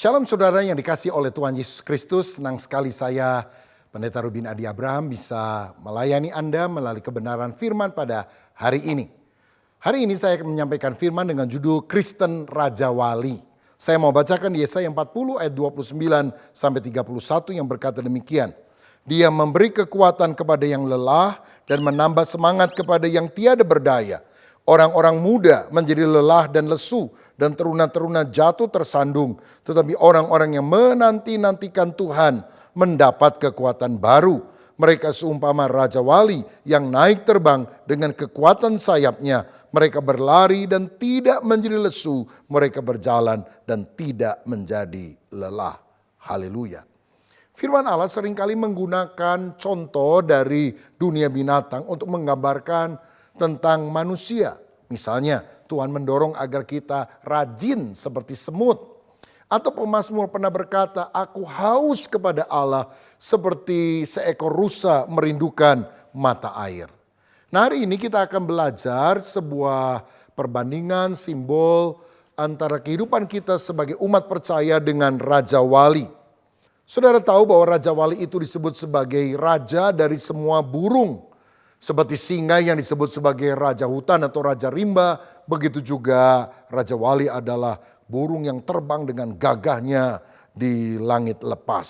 Shalom saudara yang dikasihi oleh Tuhan Yesus Kristus. Senang sekali saya, Pendeta Rubin Adi Abraham, bisa melayani Anda melalui kebenaran firman pada hari ini. Hari ini saya akan menyampaikan firman dengan judul Kristen Raja Wali. Saya mau bacakan Yesaya 40 ayat 29 sampai 31 yang berkata demikian. Dia memberi kekuatan kepada yang lelah dan menambah semangat kepada yang tiada berdaya. Orang-orang muda menjadi lelah dan lesu dan teruna-teruna jatuh tersandung. Tetapi orang-orang yang menanti-nantikan Tuhan mendapat kekuatan baru. Mereka seumpama Raja Wali yang naik terbang dengan kekuatan sayapnya. Mereka berlari dan tidak menjadi lesu. Mereka berjalan dan tidak menjadi lelah. Haleluya. Firman Allah seringkali menggunakan contoh dari dunia binatang untuk menggambarkan tentang manusia. Misalnya Tuhan mendorong agar kita rajin seperti semut. Atau pemazmur pernah berkata, aku haus kepada Allah seperti seekor rusa merindukan mata air. Nah, hari ini kita akan belajar sebuah perbandingan simbol antara kehidupan kita sebagai umat percaya dengan Raja Wali. Saudara tahu bahwa Raja Wali itu disebut sebagai raja dari semua burung. Seperti singa yang disebut sebagai raja hutan atau raja rimba, begitu juga Raja Wali adalah burung yang terbang dengan gagahnya di langit lepas.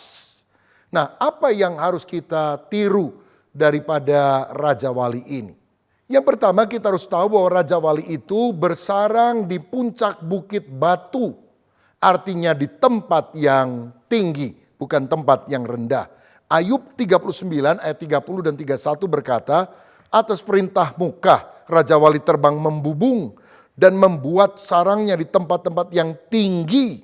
Nah, apa yang harus kita tiru daripada Raja Wali ini? Yang pertama, kita harus tahu bahwa Raja Wali itu bersarang di puncak bukit batu. Artinya di tempat yang tinggi, bukan tempat yang rendah. Ayub 39 ayat 30 dan 31 berkata, atas perintah Mukah Raja Wali terbang membubung dan membuat sarangnya di tempat-tempat yang tinggi.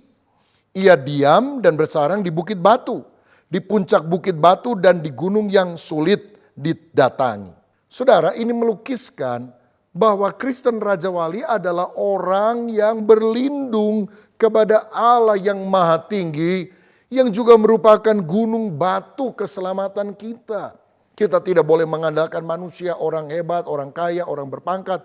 Ia diam dan bersarang di bukit batu, di puncak bukit batu dan di gunung yang sulit didatangi. Saudara, ini melukiskan bahwa Kristen Raja Wali adalah orang yang berlindung kepada Allah yang maha tinggi, yang juga merupakan gunung batu keselamatan kita. Kita tidak boleh mengandalkan manusia, orang hebat, orang kaya, orang berpangkat.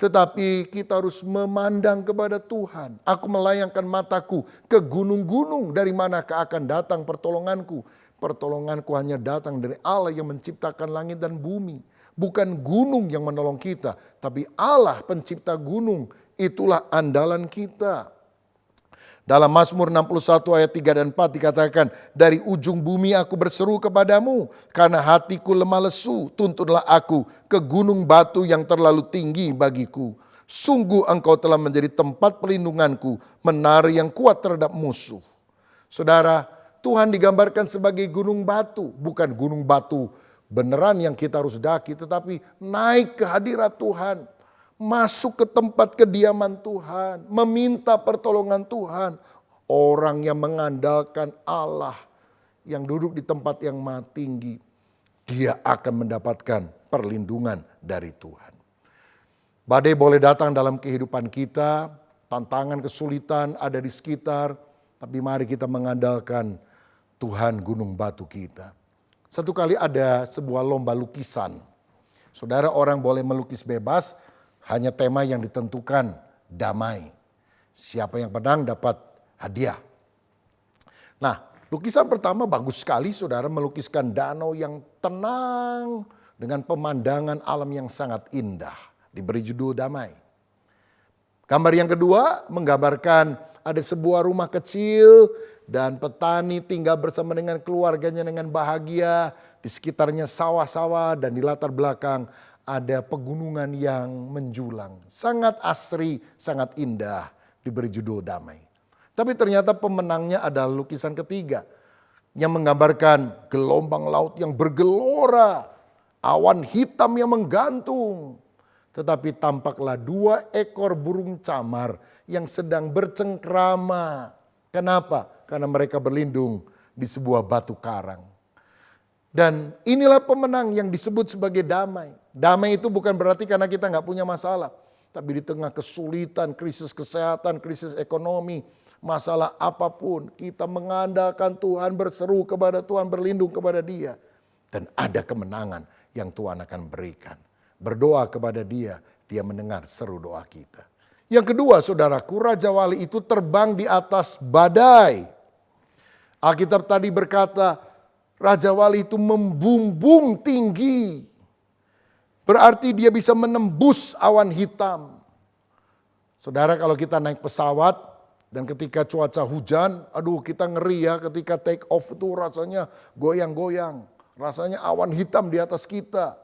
Tetapi kita harus memandang kepada Tuhan. Aku melayangkan mataku ke gunung-gunung, dari manakah akan datang pertolonganku. Pertolonganku hanya datang dari Allah yang menciptakan langit dan bumi. Bukan gunung yang menolong kita, tapi Allah pencipta gunung. Itulah andalan kita. Dalam Mazmur 61 ayat 3 dan 4 dikatakan, dari ujung bumi aku berseru kepadamu, karena hatiku lemah lesu, tuntunlah aku ke gunung batu yang terlalu tinggi bagiku. Sungguh engkau telah menjadi tempat perlindunganku, menara yang kuat terhadap musuh. Saudara, Tuhan digambarkan sebagai gunung batu, bukan gunung batu beneran yang kita harus daki, tetapi naik ke hadirat Tuhan. Masuk ke tempat kediaman Tuhan, meminta pertolongan Tuhan. Orang yang mengandalkan Allah, yang duduk di tempat yang maha tinggi, dia akan mendapatkan perlindungan dari Tuhan. Badai boleh datang dalam kehidupan kita, tantangan kesulitan ada di sekitar, tapi mari kita mengandalkan Tuhan gunung batu kita. Satu kali ada sebuah lomba lukisan. Saudara, orang boleh melukis bebas, hanya tema yang ditentukan, damai. Siapa yang menang dapat hadiah. Nah, lukisan pertama bagus sekali, saudara, melukiskan danau yang tenang dengan pemandangan alam yang sangat indah. Diberi judul damai. Gambar yang kedua menggambarkan ada sebuah rumah kecil dan petani tinggal bersama dengan keluarganya dengan bahagia. Di sekitarnya sawah-sawah dan di latar belakang ada pegunungan yang menjulang. Sangat asri, sangat indah. Diberi judul damai. Tapi ternyata pemenangnya adalah lukisan ketiga. Yang menggambarkan gelombang laut yang bergelora. Awan hitam yang menggantung. Tetapi tampaklah dua ekor burung camar yang sedang bercengkrama. Kenapa? Karena mereka berlindung di sebuah batu karang. Dan inilah pemenang yang disebut sebagai damai. Damai itu bukan berarti karena kita nggak punya masalah. Tapi di tengah kesulitan, krisis kesehatan, krisis ekonomi, masalah apapun, kita mengandalkan Tuhan, berseru kepada Tuhan, berlindung kepada Dia. Dan ada kemenangan yang Tuhan akan berikan. Berdoa kepada Dia, Dia mendengar seru doa kita. Yang kedua, saudaraku, Raja Wali itu terbang di atas badai. Alkitab tadi berkata, Raja Wali itu membumbung tinggi. Berarti dia bisa menembus awan hitam. Saudara, kalau kita naik pesawat dan ketika cuaca hujan, aduh kita ngeri ya, ketika take off itu rasanya goyang-goyang. Rasanya awan hitam di atas kita.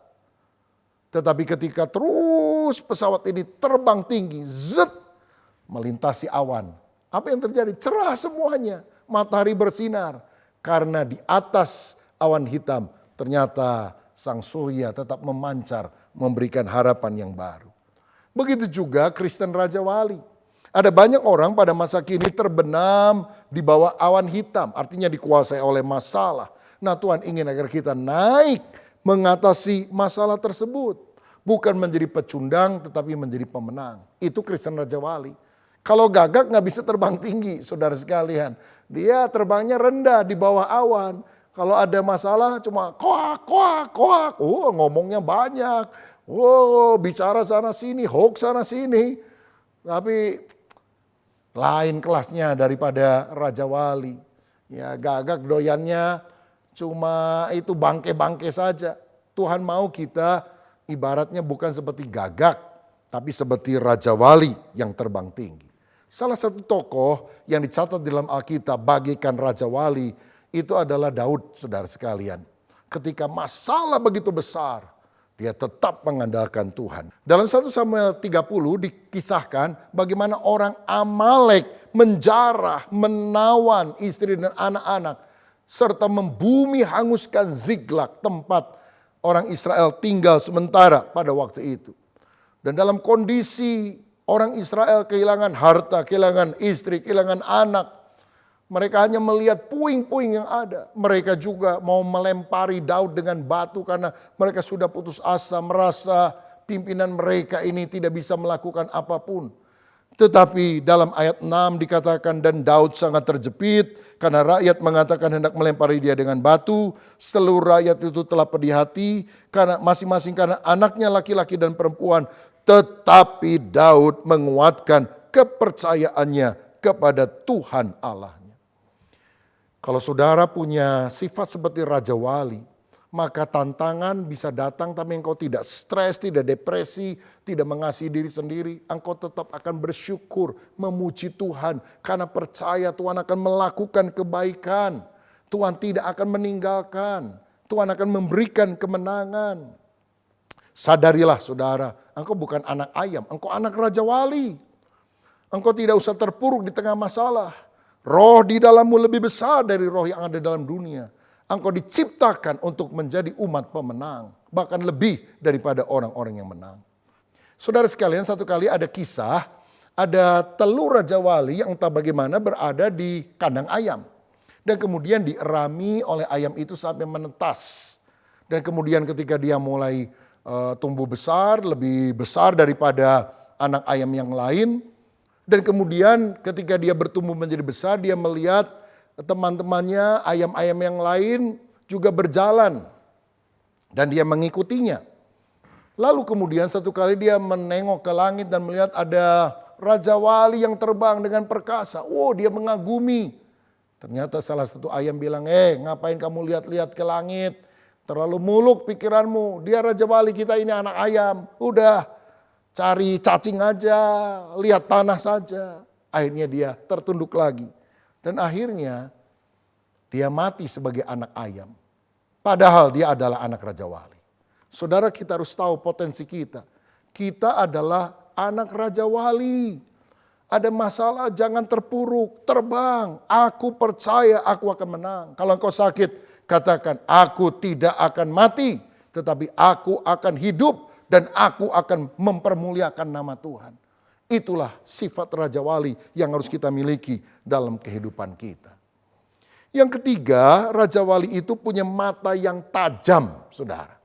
Tetapi ketika terus pesawat ini terbang tinggi, zet, melintasi awan. Apa yang terjadi? Cerah semuanya. Matahari bersinar. Karena di atas awan hitam ternyata sang surya tetap memancar, memberikan harapan yang baru. Begitu juga Kristen Raja Wali. Ada banyak orang pada masa kini terbenam di bawah awan hitam. Artinya dikuasai oleh masalah. Nah, Tuhan ingin agar kita naik mengatasi masalah tersebut. Bukan menjadi pecundang tetapi menjadi pemenang. Itu Kristen Raja Wali. Kalau gagak gak bisa terbang tinggi, saudara sekalian. Dia terbangnya rendah di bawah awan. Kalau ada masalah cuma kuak, kuak, kuak. Oh, ngomongnya banyak. Oh, bicara sana sini, hoax sana sini. Tapi lain kelasnya daripada Raja Wali. Ya, gagak doyannya cuma itu bangke-bangke saja. Tuhan mau kita ibaratnya bukan seperti gagak, tapi seperti Raja Wali yang terbang tinggi. Salah satu tokoh yang dicatat dalam Alkitab bagaikan Raja Wali itu adalah Daud, saudara sekalian. Ketika masalah begitu besar, dia tetap mengandalkan Tuhan. Dalam 1 Samuel 30 dikisahkan bagaimana orang Amalek menjarah, menawan istri dan anak-anak. Serta membumi hanguskan Ziklag, tempat orang Israel tinggal sementara pada waktu itu. Dan dalam kondisi orang Israel kehilangan harta, kehilangan istri, kehilangan anak. Mereka hanya melihat puing-puing yang ada. Mereka juga mau melempari Daud dengan batu karena mereka sudah putus asa, merasa pimpinan mereka ini tidak bisa melakukan apapun. Tetapi dalam ayat 6 dikatakan, dan Daud sangat terjepit karena rakyat mengatakan hendak melempari dia dengan batu. Seluruh rakyat itu telah pedih hati karena masing-masing karena anaknya laki-laki dan perempuan. Tetapi Daud menguatkan kepercayaannya kepada Tuhan Allahnya. Kalau saudara punya sifat seperti Raja Wali, maka tantangan bisa datang tapi engkau tidak stres, tidak depresi, tidak mengasihi diri sendiri. Engkau tetap akan bersyukur, memuji Tuhan karena percaya Tuhan akan melakukan kebaikan. Tuhan tidak akan meninggalkan, Tuhan akan memberikan kemenangan. Sadarilah saudara, engkau bukan anak ayam, engkau anak Raja Wali. Engkau tidak usah terpuruk di tengah masalah. Roh di dalammu lebih besar dari roh yang ada dalam dunia. Engkau diciptakan untuk menjadi umat pemenang. Bahkan lebih daripada orang-orang yang menang. Saudara sekalian, satu kali ada kisah. Ada telur Raja Wali yang entah bagaimana berada di kandang ayam. Dan kemudian dierami oleh ayam itu sampai menetas. Dan kemudian ketika dia mulai tumbuh besar, lebih besar daripada anak ayam yang lain. Dan kemudian ketika dia bertumbuh menjadi besar, dia melihat teman-temannya, ayam-ayam yang lain juga berjalan. Dan dia mengikutinya. Lalu kemudian satu kali dia menengok ke langit dan melihat ada Raja Wali yang terbang dengan perkasa. Oh, dia mengagumi. Ternyata salah satu ayam bilang, ngapain kamu lihat-lihat ke langit? Terlalu muluk pikiranmu. Dia Raja Wali, kita ini anak ayam. Udah. Cari cacing aja, lihat tanah saja. Akhirnya dia tertunduk lagi. Dan akhirnya dia mati sebagai anak ayam. Padahal dia adalah anak Raja Wali. Saudara, kita harus tahu potensi kita. Kita adalah anak Raja Wali. Ada masalah jangan terpuruk, terbang. Aku percaya aku akan menang. Kalau engkau sakit, katakan aku tidak akan mati. Tetapi aku akan hidup. Dan aku akan mempermuliakan nama Tuhan. Itulah sifat Raja Wali yang harus kita miliki dalam kehidupan kita. Yang ketiga, Raja Wali itu punya mata yang tajam, saudara.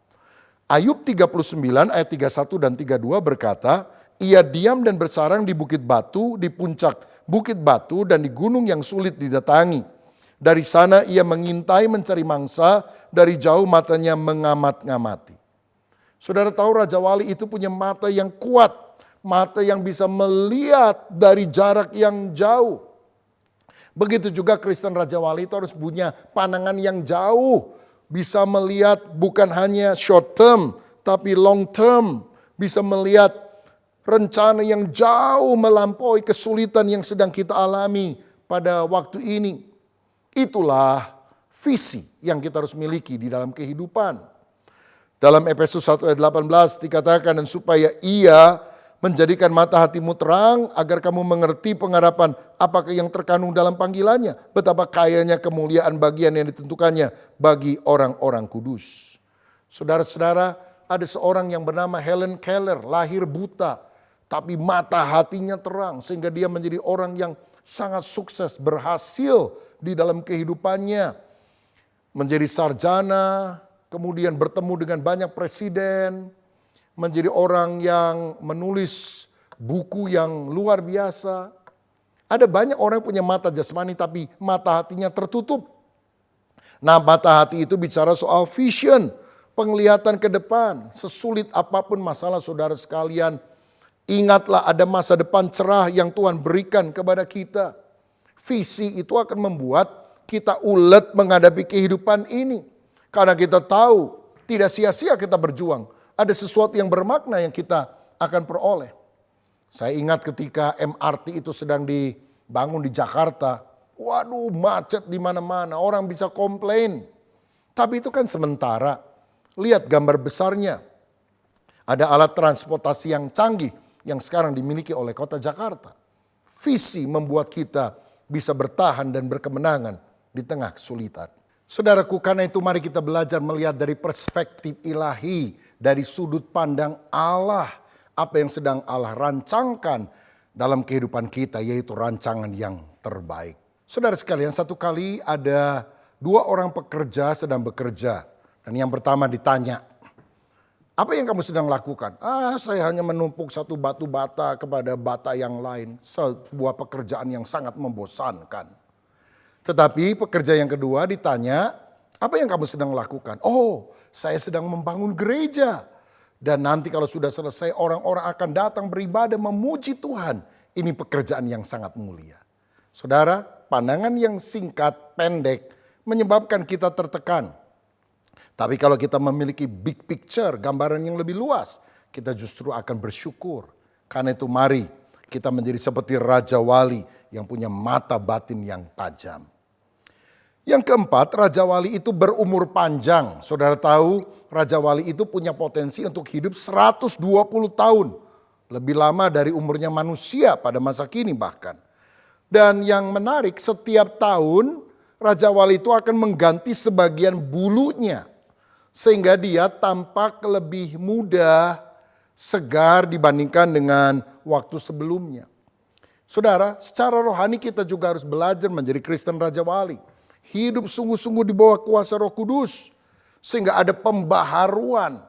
Ayub 39 ayat 31 dan 32 berkata, ia diam dan bersarang di bukit batu, di puncak bukit batu dan di gunung yang sulit didatangi. Dari sana ia mengintai mencari mangsa, dari jauh matanya mengamat-ngamati. Saudara tahu Raja Wali itu punya mata yang kuat. Mata yang bisa melihat dari jarak yang jauh. Begitu juga Kristen Raja Wali itu harus punya pandangan yang jauh. Bisa melihat bukan hanya short term, tapi long term. Bisa melihat rencana yang jauh melampaui kesulitan yang sedang kita alami pada waktu ini. Itulah visi yang kita harus miliki di dalam kehidupan. Dalam Efesus 1 ayat 18 dikatakan, dan supaya ia menjadikan mata hatimu terang agar kamu mengerti pengharapan apakah yang terkandung dalam panggilannya. Betapa kayanya kemuliaan bagian yang ditentukannya bagi orang-orang kudus. Saudara-saudara, ada seorang yang bernama Helen Keller, lahir buta. Tapi mata hatinya terang sehingga dia menjadi orang yang sangat sukses, berhasil di dalam kehidupannya. Menjadi sarjana, kemudian bertemu dengan banyak presiden, menjadi orang yang menulis buku yang luar biasa. Ada banyak orang yang punya mata jasmani tapi mata hatinya tertutup. Nah, mata hati itu bicara soal vision, penglihatan ke depan. Sesulit apapun masalah saudara sekalian, ingatlah ada masa depan cerah yang Tuhan berikan kepada kita. Visi itu akan membuat kita ulet menghadapi kehidupan ini. Karena kita tahu tidak sia-sia kita berjuang. Ada sesuatu yang bermakna yang kita akan peroleh. Saya ingat ketika MRT itu sedang dibangun di Jakarta. Waduh, macet di mana-mana, orang bisa komplain. Tapi itu kan sementara. Lihat gambar besarnya. Ada alat transportasi yang canggih yang sekarang dimiliki oleh kota Jakarta. Visi membuat kita bisa bertahan dan berkemenangan di tengah kesulitan. Saudaraku, karena itu mari kita belajar melihat dari perspektif ilahi, dari sudut pandang Allah, apa yang sedang Allah rancangkan dalam kehidupan kita, yaitu rancangan yang terbaik. Saudara sekalian, satu kali ada dua orang pekerja sedang bekerja, dan yang pertama ditanya, apa yang kamu sedang lakukan? Saya hanya menumpuk satu batu bata kepada bata yang lain, sebuah pekerjaan yang sangat membosankan. Tetapi pekerja yang kedua ditanya, apa yang kamu sedang lakukan? Oh, saya sedang membangun gereja. Dan nanti kalau sudah selesai orang-orang akan datang beribadah memuji Tuhan. Ini pekerjaan yang sangat mulia. Saudara, pandangan yang singkat, pendek menyebabkan kita tertekan. Tapi kalau kita memiliki big picture, gambaran yang lebih luas, kita justru akan bersyukur. Karena itu mari kita menjadi seperti Raja Wali yang punya mata batin yang tajam. Yang keempat, Raja Wali itu berumur panjang. Saudara tahu Raja Wali itu punya potensi untuk hidup 120 tahun. Lebih lama dari umurnya manusia pada masa kini bahkan. Dan yang menarik, setiap tahun Raja Wali itu akan mengganti sebagian bulunya. Sehingga dia tampak lebih muda, segar dibandingkan dengan waktu sebelumnya. Saudara, secara rohani kita juga harus belajar menjadi Kristen Raja Wali. Hidup sungguh-sungguh di bawah kuasa Roh Kudus. Sehingga ada pembaharuan.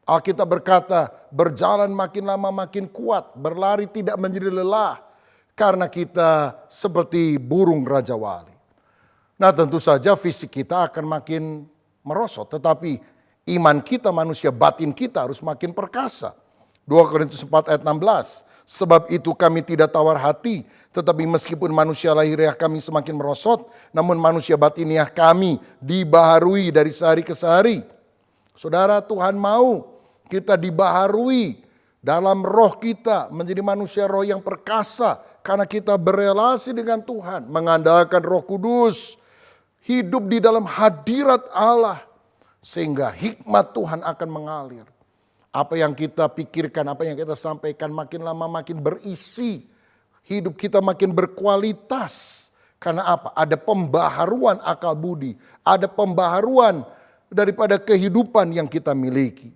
Alkitab berkata, berjalan makin lama makin kuat, berlari tidak menjadi lelah. Karena kita seperti burung Raja Wali. Nah, tentu saja fisik kita akan makin merosot. Tetapi iman kita, manusia batin kita harus makin perkasa. 2 Korintus 4 ayat 16. Sebab itu kami tidak tawar hati, tetapi meskipun manusia lahiriah kami semakin merosot, namun manusia batiniah kami dibaharui dari sehari ke sehari. Saudara, Tuhan mau kita dibaharui dalam roh kita, menjadi manusia roh yang perkasa, karena kita berelasi dengan Tuhan, mengandalkan Roh Kudus, hidup di dalam hadirat Allah, sehingga hikmat Tuhan akan mengalir. Apa yang kita pikirkan, apa yang kita sampaikan makin lama makin berisi. Hidup kita makin berkualitas. Karena apa? Ada pembaharuan akal budi. Ada pembaharuan daripada kehidupan yang kita miliki.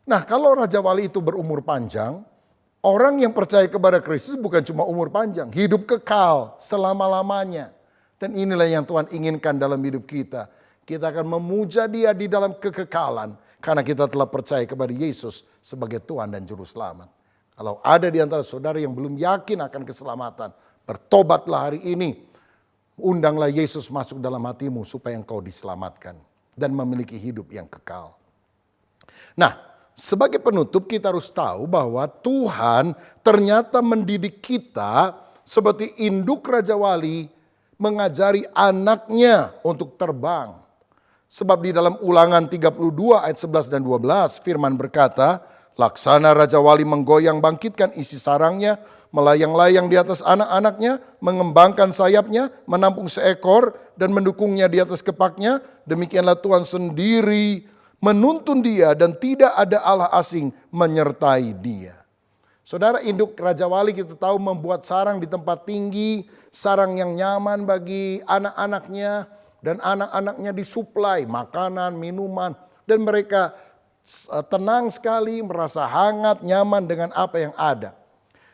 Nah, kalau Raja Wali itu berumur panjang, orang yang percaya kepada Kristus bukan cuma umur panjang. Hidup kekal selama-lamanya. Dan inilah yang Tuhan inginkan dalam hidup kita. Kita akan memuja Dia di dalam kekekalan. Karena kita telah percaya kepada Yesus sebagai Tuhan dan Juru Selamat. Kalau ada di antara saudara yang belum yakin akan keselamatan, bertobatlah hari ini. Undanglah Yesus masuk dalam hatimu supaya engkau diselamatkan. Dan memiliki hidup yang kekal. Nah, sebagai penutup kita harus tahu bahwa Tuhan ternyata mendidik kita seperti induk Raja Wali mengajari anaknya untuk terbang. Sebab di dalam Ulangan 32 ayat 11 dan 12 firman berkata, laksana Raja Wali menggoyang bangkitkan isi sarangnya, melayang-layang di atas anak-anaknya, mengembangkan sayapnya, menampung seekor dan mendukungnya di atas kepaknya. Demikianlah Tuhan sendiri menuntun dia dan tidak ada Allah asing menyertai dia. Saudara, induk Raja Wali kita tahu membuat sarang di tempat tinggi, sarang yang nyaman bagi anak-anaknya. Dan anak-anaknya disuplai makanan, minuman. Dan mereka tenang sekali, merasa hangat, nyaman dengan apa yang ada.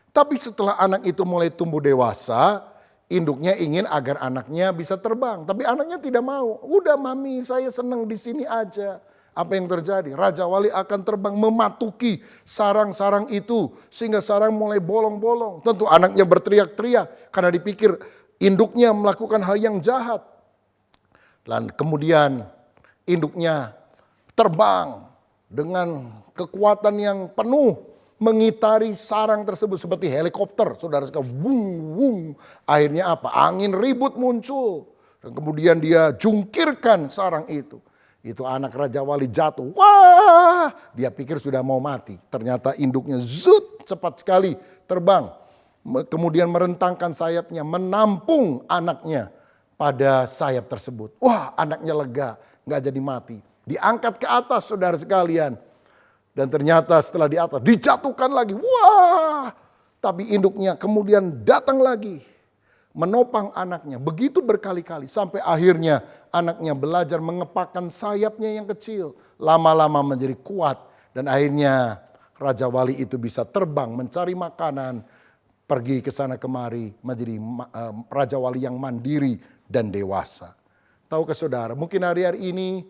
Tapi setelah anak itu mulai tumbuh dewasa, induknya ingin agar anaknya bisa terbang. Tapi anaknya tidak mau. Udah mami, saya senang di sini aja. Apa yang terjadi? Raja Wali akan terbang mematuki sarang-sarang itu. Sehingga sarang mulai bolong-bolong. Tentu anaknya berteriak-teriak karena dipikir induknya melakukan hal yang jahat. Dan kemudian induknya terbang dengan kekuatan yang penuh mengitari sarang tersebut seperti helikopter. Saudara sekalian, wung, wung. Akhirnya apa? Angin ribut muncul. Dan kemudian dia jungkirkan sarang itu. Itu anak Raja Wali jatuh. Wah, dia pikir sudah mau mati. Ternyata induknya zut, cepat sekali terbang. Kemudian merentangkan sayapnya, menampung anaknya pada sayap tersebut. Wah, anaknya lega, gak jadi mati. Diangkat ke atas saudara sekalian. Dan ternyata setelah di atas dijatuhkan lagi. Wah, tapi induknya kemudian datang lagi. Menopang anaknya. Begitu berkali-kali sampai akhirnya anaknya belajar mengepakkan sayapnya yang kecil. Lama-lama menjadi kuat. Dan akhirnya Raja Wali itu bisa terbang mencari makanan. Pergi ke sana kemari menjadi Raja Wali yang mandiri dan dewasa. Tahukah saudara, mungkin hari-hari ini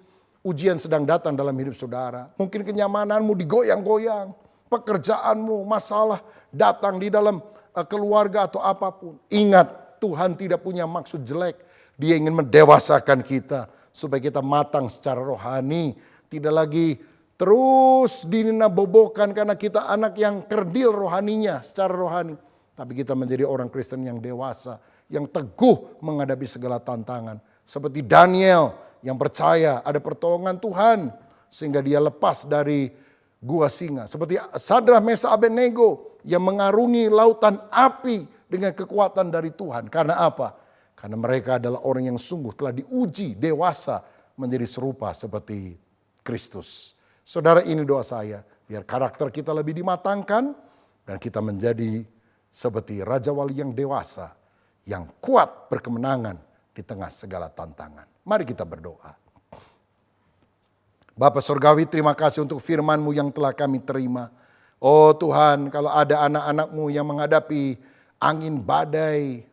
ujian sedang datang dalam hidup saudara. Mungkin kenyamananmu digoyang-goyang, pekerjaanmu, masalah datang di dalam keluarga atau apapun. Ingat, Tuhan tidak punya maksud jelek. Dia ingin mendewasakan kita supaya kita matang secara rohani. Tidak lagi terus dinabobokan karena kita anak yang kerdil rohaninya secara rohani. Tapi kita menjadi orang Kristen yang dewasa, yang teguh menghadapi segala tantangan. Seperti Daniel yang percaya ada pertolongan Tuhan sehingga dia lepas dari gua singa. Seperti Sadrah, Mesakh, Abednego yang mengarungi lautan api dengan kekuatan dari Tuhan. Karena apa? Karena mereka adalah orang yang sungguh telah diuji dewasa menjadi serupa seperti Kristus. Saudara, ini doa saya, biar karakter kita lebih dimatangkan dan kita menjadi seperti Raja Wali yang dewasa, yang kuat berkemenangan di tengah segala tantangan. Mari kita berdoa. Bapa Surgawi, terima kasih untuk firman-Mu yang telah kami terima. Oh Tuhan, kalau ada anak-anak-Mu yang menghadapi angin badai,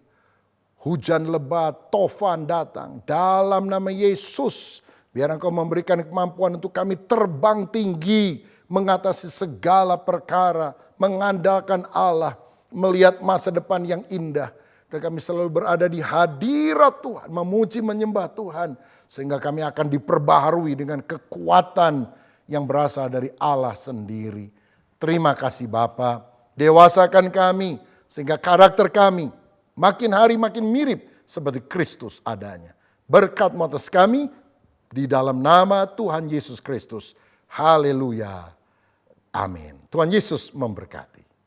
hujan lebat, tofan datang, dalam nama Yesus, biar Engkau memberikan kemampuan untuk kami terbang tinggi, mengatasi segala perkara, mengandalkan Allah, melihat masa depan yang indah. Dan kami selalu berada di hadirat Tuhan, memuji menyembah Tuhan. Sehingga kami akan diperbaharui dengan kekuatan yang berasal dari Allah sendiri. Terima kasih Bapa, dewasakan kami sehingga karakter kami makin hari makin mirip seperti Kristus adanya. Berkat atas kami di dalam nama Tuhan Yesus Kristus. Haleluya. Amin. Tuhan Yesus memberkati.